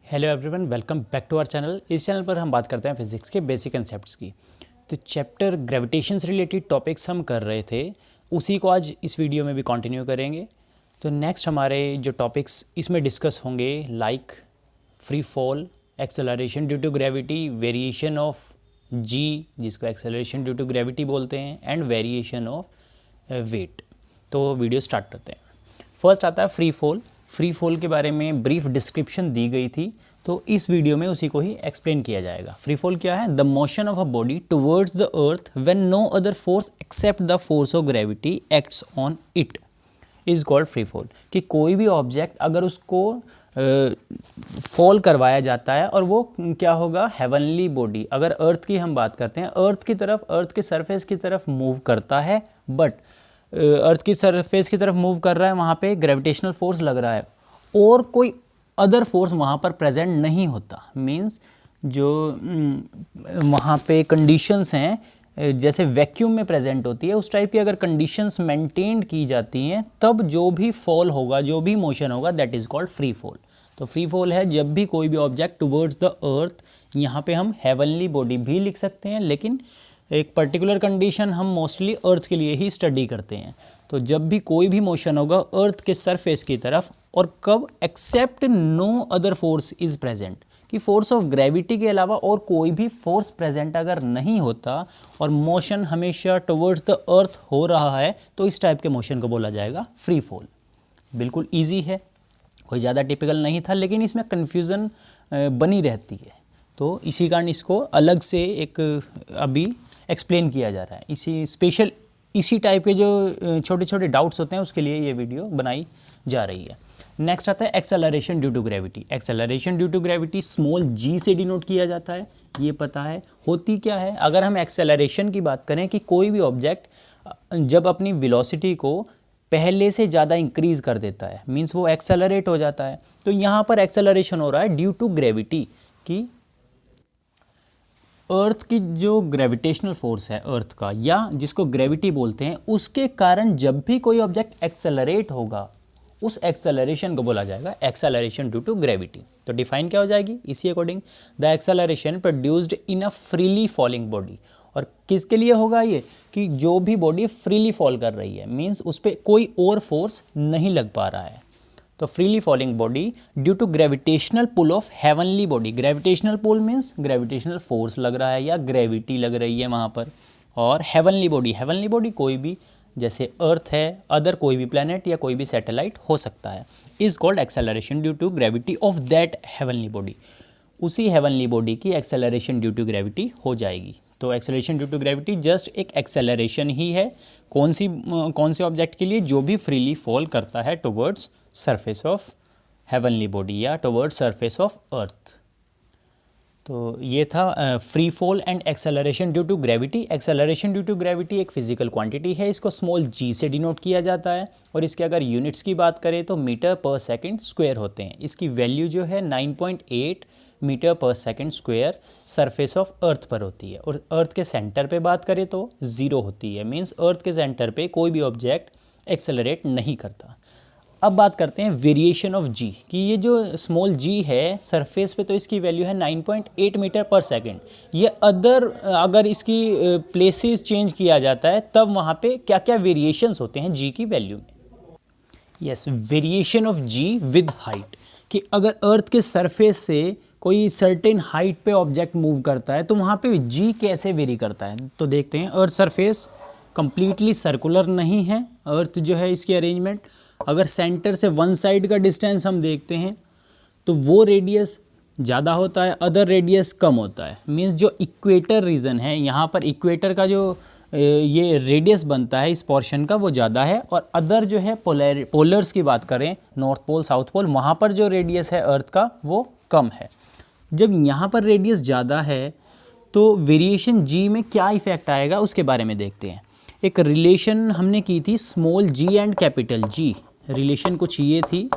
Hello everyone, welcome back to our channel. इस channel पर हम बात करते हैं फिजिक्स के बेसिक कंसेप्ट्स की। तो चैप्टर ग्रेविटेशन से रिलेटेड टॉपिक्स हम कर रहे थे, उसी को आज इस वीडियो में भी कंटिन्यू करेंगे। तो नेक्स्ट हमारे जो टॉपिक्स इसमें डिस्कस होंगे like free fall, acceleration due to gravity, variation of g जिसको एक्सेलरेशन ड्यू टू ग्रेविटी बोलते हैं, एंड वेरिएशन ऑफ वेट। तो वीडियो स्टार्ट करते हैं। फर्स्ट आता है फ्री फॉल। फ्री फॉल के बारे में ब्रीफ डिस्क्रिप्शन दी गई थी, तो इस वीडियो में उसी को ही एक्सप्लेन किया जाएगा। फ्री फॉल क्या है? The motion of a body towards the earth when no other force except the force of gravity acts on it is called free fall. कि कोई भी ऑब्जेक्ट अगर उसको फॉल करवाया जाता है और वो क्या होगा, हेवनली बॉडी। अगर अर्थ की हम बात करते हैं, अर्थ की तरफ, अर्थ के सरफेस की तरफ मूव करता है, बट अर्थ की सरफेस की तरफ मूव कर रहा है, वहाँ पे ग्रेविटेशनल फोर्स लग रहा है और कोई अदर फोर्स वहाँ पर प्रेजेंट नहीं होता। मींस जो वहाँ पे कंडीशंस हैं जैसे वैक्यूम में प्रेजेंट होती है, उस टाइप की अगर कंडीशंस मेंटेन की जाती हैं, तब जो भी फॉल होगा, जो भी मोशन होगा, that is called free fall. तो फ्री फॉल है जब भी कोई भी ऑब्जेक्ट टुवर्ड्स द अर्थ, यहाँ पे हम हेवनली बॉडी भी लिख सकते हैं, लेकिन एक पर्टिकुलर कंडीशन हम मोस्टली अर्थ के लिए ही स्टडी करते हैं। तो जब भी कोई भी मोशन होगा अर्थ के सरफेस की तरफ, और कब, except no other force is present, कि फोर्स ऑफ ग्रेविटी के अलावा और कोई भी फोर्स प्रेजेंट अगर नहीं होता और मोशन हमेशा टुवर्ड्स द अर्थ हो रहा है, तो इस टाइप के मोशन को बोला जाएगा फ्री फॉल। बिल्कुल ईजी है, कोई ज़्यादा टिपिकल नहीं था, लेकिन इसमें कन्फ्यूज़न बनी रहती है, तो इसी कारण इसको अलग से एक अभी एक्सप्लेन किया जा रहा है। इसी टाइप के जो छोटे छोटे डाउट्स होते हैं उसके लिए ये वीडियो बनाई जा रही है। नेक्स्ट आता है acceleration due to gravity. Acceleration due to gravity small g से डिनोट किया जाता है, ये पता है। होती क्या है, अगर हम एक्सेलरेशन की बात करें कि कोई भी ऑब्जेक्ट जब अपनी वेलोसिटी को पहले से ज़्यादा इंक्रीज़ कर देता है, मीन्स वो एक्सेलरेट हो जाता है, तो यहाँ पर एक्सेलरेशन हो रहा है ड्यू टू ग्रेविटी। कि अर्थ की जो ग्रेविटेशनल फोर्स है अर्थ का, या जिसको ग्रेविटी बोलते हैं, उसके कारण जब भी कोई ऑब्जेक्ट एक्सेलरेट होगा, उस एक्सेलरेशन को बोला जाएगा एक्सेलरेशन ड्यू टू ग्रेविटी। तो डिफाइन क्या हो जाएगी इसी according, the acceleration produced in a freely falling body. और किसके लिए होगा ये, कि जो भी बॉडी फ्रीली फॉल कर रही है, मीन्स उस पर कोई और फोर्स नहीं लग पा रहा है। तो freely falling body due to gravitational pull of heavenly body. Gravitational pull means gravitational force लग रहा है या ग्रेविटी लग रही है वहाँ पर। और हेवनली बॉडी कोई भी, जैसे अर्थ है, अदर कोई भी प्लैनेट या कोई भी सैटेलाइट हो सकता है, is called acceleration due to gravity of that heavenly body. उसी हेवनली बॉडी की एक्सेलरेशन ड्यू टू ग्रेविटी हो जाएगी। तो acceleration due to gravity just एक एक्सेलरेशन ही है। कौन से ऑब्जेक्ट के लिए? जो भी फ्रीली फॉल करता है towards surface of heavenly body या टुवर्ड्स सरफेस ऑफ अर्थ। तो ये था free fall and acceleration due to gravity. Acceleration due to gravity एक फिजिकल क्वांटिटी है, इसको स्मॉल जी से डिनोट किया जाता है, और इसके अगर यूनिट्स की बात करें तो मीटर पर सेकंड स्क्वायर होते हैं। इसकी वैल्यू जो है 9.8 मीटर पर सेकंड स्क्वायर सरफेस ऑफ अर्थ पर होती है। और अर्थ के सेंटर पे बात करें तो 0 होती है, मीन्स अर्थ के सेंटर पे कोई भी ऑब्जेक्ट एक्सेलरेट नहीं करता। अब बात करते हैं वेरिएशन ऑफ जी, कि ये जो स्मॉल जी है सरफेस पे, तो इसकी वैल्यू है 9.8 मीटर पर सेकंड। ये अगर इसकी प्लेसेस चेंज किया जाता है, तब वहाँ पे क्या क्या वेरिएशंस होते हैं जी की वैल्यू में। Yes, variation of ji with height, कि अगर अर्थ के सरफेस से कोई सर्टेन हाइट पे ऑब्जेक्ट मूव करता है, तो वहाँ पे जी कैसे वेरी करता है। तो देखते हैं, अर्थ सरफेस कंप्लीटली सर्कुलर नहीं है, अर्थ जो है इसकी अरेंजमेंट। अगर सेंटर से वन साइड का डिस्टेंस हम देखते हैं, तो वो रेडियस ज़्यादा होता है, अदर रेडियस कम होता है। मीन्स जो इक्वेटर रीजन है, यहाँ पर इक्वेटर का जो ये रेडियस बनता है इस पोर्शन का, वो ज़्यादा है, और अदर जो है पोलर्स की बात करें, नॉर्थ पोल, साउथ पोल, वहाँ पर जो रेडियस है अर्थ का वो कम है। जब यहाँ पर रेडियस ज़्यादा है, तो वेरिएशन जी में क्या इफेक्ट आएगा उसके बारे में देखते हैं। एक रिलेशन हमने की थी small g and capital G. Relation कुछ ये थी,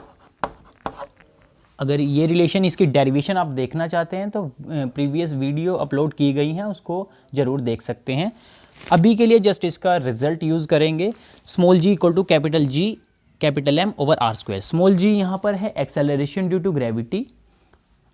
अगर ये रिलेशन, इसकी डेरिवेशन आप देखना चाहते हैं तो प्रीवियस वीडियो अपलोड की गई हैं, उसको ज़रूर देख सकते हैं। अभी के लिए जस्ट इसका रिजल्ट यूज़ करेंगे। Small g equal to capital G capital M over R square. Small g यहाँ पर है acceleration due to gravity,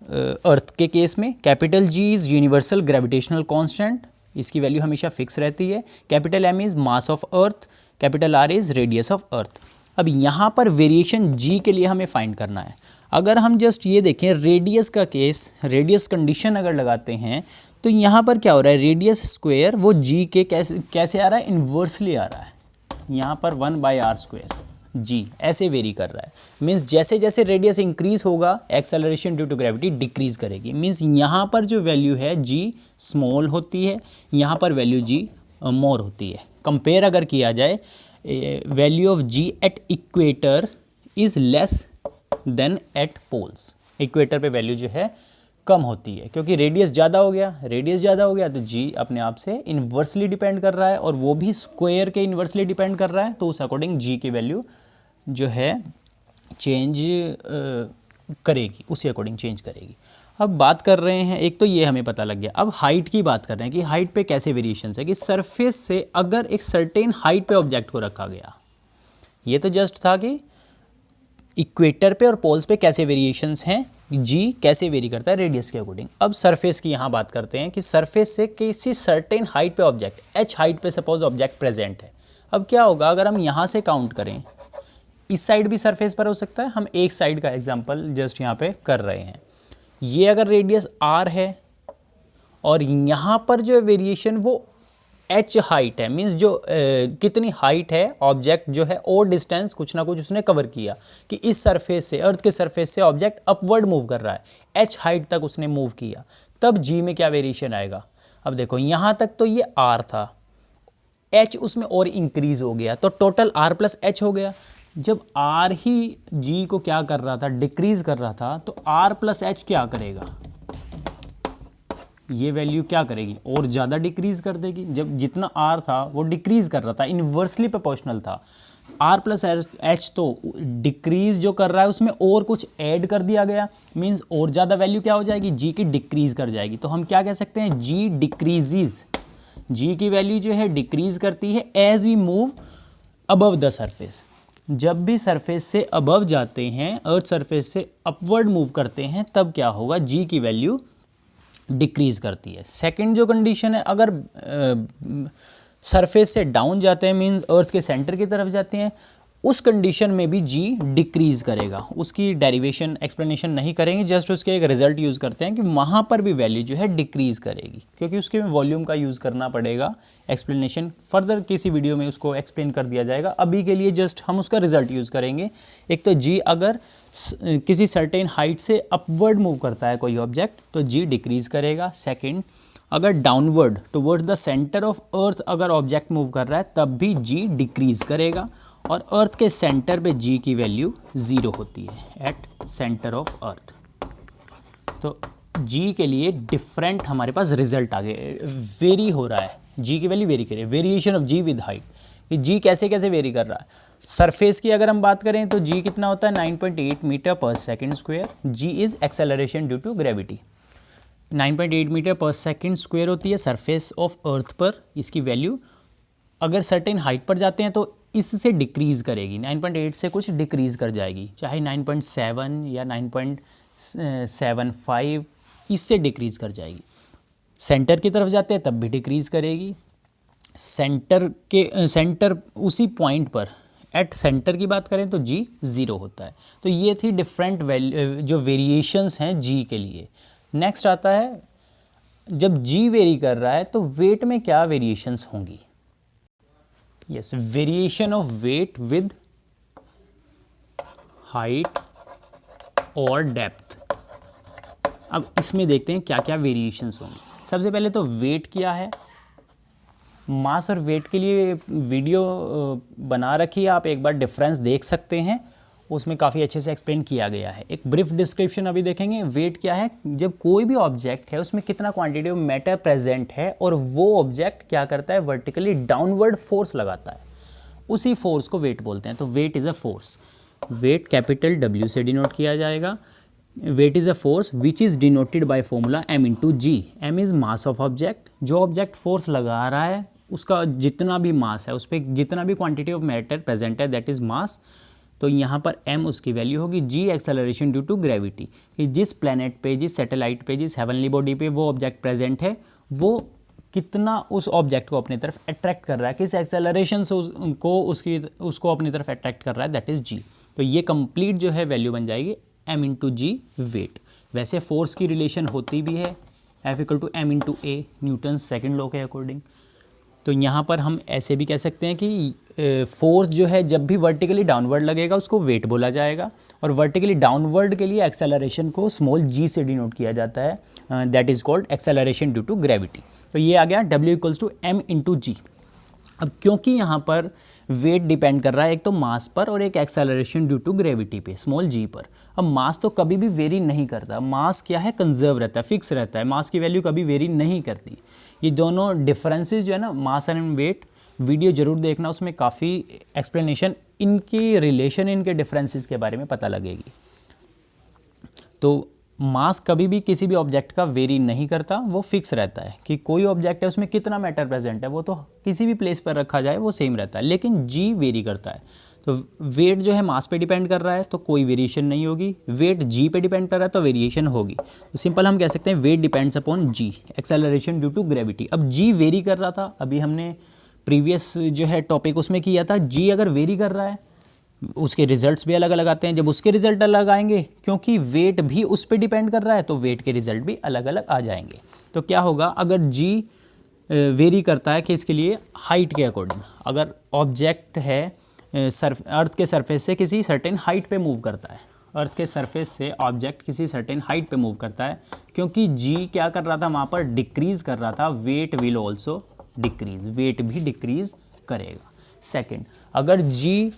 earth के केस में capital G is universal gravitational constant, इसकी वैल्यू हमेशा फिक्स रहती है। Capital M is mass of earth, capital R is radius of earth. अब यहाँ पर वेरिएशन जी के लिए हमें फाइंड करना है। अगर हम जस्ट ये देखें रेडियस का केस, रेडियस कंडीशन अगर लगाते हैं तो यहाँ पर क्या हो रहा है, रेडियस स्क्वायर वो जी के कैसे आ रहा है, इन्वर्सली आ रहा है। यहाँ पर 1/r² जी ऐसे वेरी कर रहा है। मीन्स जैसे जैसे रेडियस इंक्रीज होगा acceleration due to gravity decrease करेगी। मीन्स यहाँ पर जो वैल्यू है जी स्मॉल होती है, यहाँ पर वैल्यू जी मोर होती है। कंपेयर अगर किया जाए, value of g at equator is less than at poles. Equator पे वैल्यू जो है कम होती है क्योंकि रेडियस ज़्यादा हो गया, रेडियस ज़्यादा हो गया तो जी अपने आप से इन्वर्सली डिपेंड कर रहा है और वो भी स्क्वायर के इन्वर्सली डिपेंड कर रहा है, तो उस अकॉर्डिंग जी की वैल्यू जो है चेंज करेगी, उसी अकॉर्डिंग चेंज करेगी। अब बात कर रहे हैं, एक तो ये हमें पता लग गया। अब हाइट की बात कर रहे हैं कि हाइट पे कैसे वेरिएशंस है, कि सरफेस से अगर एक सर्टेन हाइट पे ऑब्जेक्ट को रखा गया, ये तो जस्ट था कि इक्वेटर पे और पोल्स पे कैसे वेरिएशंस हैं, जी कैसे वेरी करता है रेडियस के अकॉर्डिंग। अब सरफेस की यहाँ बात करते हैं कि सरफेस से किसी सर्टेन हाइट पे ऑब्जेक्ट, एच हाइट पे सपोज ऑब्जेक्ट प्रेजेंट है। अब क्या होगा अगर हम यहाँ से काउंट करें, इस साइड भी सरफेस पर हो सकता है, हम एक साइड का एग्जांपल जस्ट यहाँ पे कर रहे हैं। ये अगर रेडियस आर है और यहाँ पर जो वेरिएशन वो एच हाइट है, मीन्स जो कितनी हाइट है ऑब्जेक्ट जो है और डिस्टेंस कुछ ना कुछ उसने कवर किया, कि इस सरफेस से, अर्थ के सरफेस से ऑब्जेक्ट अपवर्ड मूव कर रहा है, एच हाइट तक उसने मूव किया, तब जी में क्या वेरिएशन आएगा। अब देखो यहाँ तक तो ये आर था, एच उसमें और इंक्रीज हो गया तो टोटल आर प्लस एच हो गया। जब आर ही जी को क्या कर रहा था, डिक्रीज कर रहा था, तो आर प्लस एच क्या करेगा, ये वैल्यू क्या करेगी, और ज़्यादा डिक्रीज कर देगी। जब जितना आर था वो डिक्रीज कर रहा था, इन्वर्सली प्रोपोर्शनल था, आर प्लस एच तो डिक्रीज जो कर रहा है उसमें और कुछ ऐड कर दिया गया, मीन्स और ज़्यादा वैल्यू क्या हो जाएगी, जी की डिक्रीज कर जाएगी। तो हम क्या कह सकते हैं, जी डिक्रीजेज, जी की वैल्यू जो है डिक्रीज करती है as we move above the surface. जब भी सरफेस से अबव जाते हैं, अर्थ सरफेस से अपवर्ड मूव करते हैं, तब क्या होगा, जी की वैल्यू डिक्रीज करती है। सेकंड जो कंडीशन है, अगर सरफेस से डाउन जाते हैं, मींस अर्थ के सेंटर की तरफ जाते हैं, उस कंडीशन में भी जी डिक्रीज करेगा। उसकी डेरिवेशन एक्सप्लेनेशन नहीं करेंगे, जस्ट उसके एक रिजल्ट यूज़ करते हैं कि वहाँ पर भी वैल्यू जो है डिक्रीज करेगी, क्योंकि उसके वॉल्यूम का यूज़ करना पड़ेगा। एक्सप्लेनेशन फर्दर किसी वीडियो में उसको एक्सप्लेन कर दिया जाएगा, अभी के लिए जस्ट हम उसका रिजल्ट यूज़ करेंगे। एक तो जी अगर किसी सर्टेन हाइट से अपवर्ड मूव करता है कोई ऑब्जेक्ट तो जी डिक्रीज करेगा। सेकेंड, अगर downward towards the centre of earth अगर ऑब्जेक्ट मूव कर रहा है तब भी जी डिक्रीज करेगा। और अर्थ के सेंटर पे जी की वैल्यू 0 होती है, एट सेंटर ऑफ अर्थ। तो जी के लिए डिफरेंट हमारे पास रिजल्ट आ गए, वेरी हो रहा है, जी की वैल्यू वेरी करे, variation of ji with height, कि जी कैसे कैसे वेरी कर रहा है। सरफेस की अगर हम बात करें तो जी कितना होता है, 9.8 metre per second square. G is acceleration due to gravity, 9.8 metre per second square होती है सरफेस ऑफ अर्थ पर। इसकी वैल्यू अगर सर्टेन हाइट पर जाते हैं तो इससे डिक्रीज करेगी, 9.8 से कुछ डिक्रीज कर जाएगी, चाहे 9.7 या 9.75 इससे डिक्रीज कर जाएगी। सेंटर की तरफ जाते हैं तब भी डिक्रीज करेगी। सेंटर उसी पॉइंट पर एट सेंटर की बात करें तो जी 0 होता है। तो ये थी डिफरेंट जो वेरिएशंस हैं जी के लिए। नेक्स्ट आता है, जब जी वेरी कर रहा है तो वेट में क्या वेरिएशंस होंगी। Yes, variation of weight with height और डेप्थ। अब इसमें देखते हैं क्या क्या वेरिएशंस होंगी। सबसे पहले तो वेट क्या है, मास और वेट के लिए वीडियो बना रखी है, आप एक बार डिफरेंस देख सकते हैं, उसमें काफ़ी अच्छे से एक्सप्लेन किया गया है। एक ब्रीफ डिस्क्रिप्शन अभी देखेंगे। वेट क्या है, जब कोई भी ऑब्जेक्ट है उसमें कितना क्वांटिटी ऑफ मैटर प्रेजेंट है और वो ऑब्जेक्ट क्या करता है, वर्टिकली डाउनवर्ड फोर्स लगाता है, उसी फोर्स को वेट बोलते हैं। तो weight is a force, weight capital W से डिनोट किया जाएगा। Weight is a force which is denoted by formula m into g. m is mass of object, जो ऑब्जेक्ट फोर्स लगा रहा है उसका जितना भी मास है, उस पर जितना भी क्वांटिटी ऑफ मैटर प्रेजेंट है दैट इज़ मास। तो यहाँ पर m उसकी वैल्यू होगी, g acceleration due to gravity, कि जिस प्लैनेट पे, जिस सैटेलाइट पे, जिस हेवनली बॉडी पे वो ऑब्जेक्ट प्रेजेंट है वो कितना उस ऑब्जेक्ट को अपनी तरफ अट्रैक्ट कर रहा है, किस एक्सेलरेशन से उसको अपनी तरफ अट्रैक्ट कर रहा है, दैट इज़ g। तो ये कंप्लीट जो है वैल्यू बन जाएगी m इंटू जी वेट। वैसे फोर्स की रिलेशन होती भी है F equal to m into a, Newton second law के अकॉर्डिंग। तो यहाँ पर हम ऐसे भी कह सकते हैं कि फोर्स जो है जब भी वर्टिकली डाउनवर्ड लगेगा उसको वेट बोला जाएगा, और वर्टिकली डाउनवर्ड के लिए एक्सेलरेशन को स्मॉल g से डिनोट किया जाता है, that is called acceleration due to gravity. तो ये आ गया W equals to m into g. अब क्योंकि यहाँ पर वेट डिपेंड कर रहा है एक तो मास पर और एक एक्सेलरेशन ड्यू टू ग्रेविटी पे, स्मॉल g पर। अब मास तो कभी भी वेरी नहीं करता, मास क्या है, कंजर्व रहता है, फिक्स रहता है, मास की वैल्यू कभी वेरी नहीं करती। ये दोनों डिफरेंसेस जो है ना, मास एंड वेट, वीडियो जरूर देखना, उसमें काफ़ी एक्सप्लेनेशन इनकी रिलेशन, इनके डिफरेंसेस के बारे में पता लगेगी। तो मास कभी भी किसी भी ऑब्जेक्ट का वेरी नहीं करता, वो फिक्स रहता है कि कोई ऑब्जेक्ट है उसमें कितना मैटर प्रेजेंट है वो तो किसी भी प्लेस पर रखा जाए वो सेम रहता है, लेकिन जी वेरी करता है। तो वेट जो है मास पे डिपेंड कर रहा है तो कोई वेरिएशन नहीं होगी, वेट जी पे डिपेंड कर रहा है तो वेरिएशन होगी। तो सिंपल हम कह सकते हैं weight depends upon g, acceleration due to gravity. अब जी वेरी कर रहा था, अभी हमने प्रीवियस जो है टॉपिक उसमें किया था, जी अगर वेरी कर रहा है उसके रिजल्ट्स भी अलग अलग आते हैं। जब उसके रिजल्ट अलग आएंगे, क्योंकि वेट भी उस पर डिपेंड कर रहा है, तो वेट के रिजल्ट भी अलग अलग आ जाएंगे। तो क्या होगा, अगर जी वेरी करता है कि इसके लिए हाइट के अकॉर्डिंग, अगर ऑब्जेक्ट है अर्थ के सरफेस से किसी सर्टेन हाइट पे मूव करता है, अर्थ के सरफेस से ऑब्जेक्ट किसी सर्टेन हाइट पे मूव करता है, क्योंकि जी क्या कर रहा था वहाँ पर, डिक्रीज कर रहा था, weight will also decrease, weight भी डिक्रीज करेगा। सेकेंड, अगर जी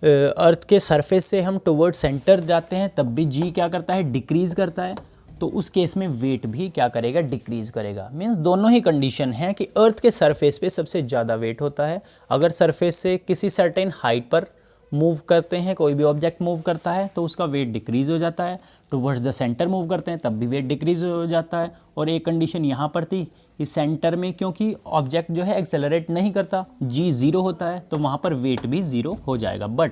अर्थ के सरफेस से हम टुवर्ड सेंटर जाते हैं तब भी जी क्या करता है, डिक्रीज करता है, तो उस केस में वेट भी क्या करेगा, डिक्रीज करेगा। मीन्स दोनों ही कंडीशन है कि अर्थ के सरफेस पे सबसे ज़्यादा वेट होता है, अगर सरफेस से किसी सर्टेन हाइट पर मूव करते हैं, कोई भी ऑब्जेक्ट मूव करता है तो उसका वेट डिक्रीज हो जाता है, टुवर्ड्स द सेंटर मूव करते हैं तब भी वेट डिक्रीज हो जाता है। और एक कंडीशन यहाँ पर थी कि सेंटर में क्योंकि ऑब्जेक्ट जो है एक्सेलरेट नहीं करता, जी ज़ीरो होता है, तो वहाँ पर वेट भी ज़ीरो हो जाएगा। बट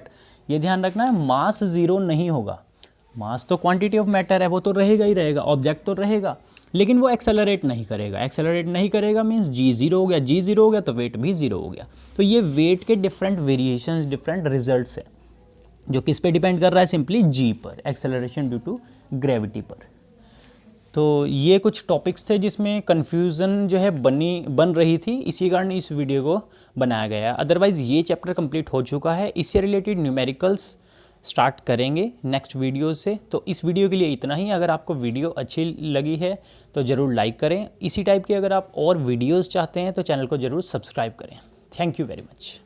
ये ध्यान रखना है, मास ज़ीरो नहीं होगा, मास तो क्वांटिटी ऑफ मैटर है, वो तो रहेगा ही रहेगा, ऑब्जेक्ट तो रहेगा, लेकिन वो एक्सेलरेट नहीं करेगा। एक्सेलरेट नहीं करेगा मीन्स जी ज़ीरो हो गया, जी ज़ीरो हो गया तो वेट भी ज़ीरो हो गया। तो ये वेट के डिफरेंट वेरिएशंस, डिफरेंट रिजल्ट्स है, जो किस पे डिपेंड कर रहा है, सिंपली जी पर, एक्सेलरेशन ड्यू टू ग्रेविटी पर। तो ये कुछ टॉपिक्स थे जिसमें कन्फ्यूज़न जो है बन रही थी, इसी कारण इस वीडियो को बनाया गया। अदरवाइज़ ये चैप्टर कंप्लीट हो चुका है, इससे रिलेटेड न्यूमेरिकल्स स्टार्ट करेंगे नेक्स्ट वीडियो से। तो इस वीडियो के लिए इतना ही। अगर आपको वीडियो अच्छी लगी है तो ज़रूर लाइक करें। इसी टाइप के अगर आप और वीडियोज़ चाहते हैं तो चैनल को ज़रूर सब्सक्राइब करें। Thank you very much.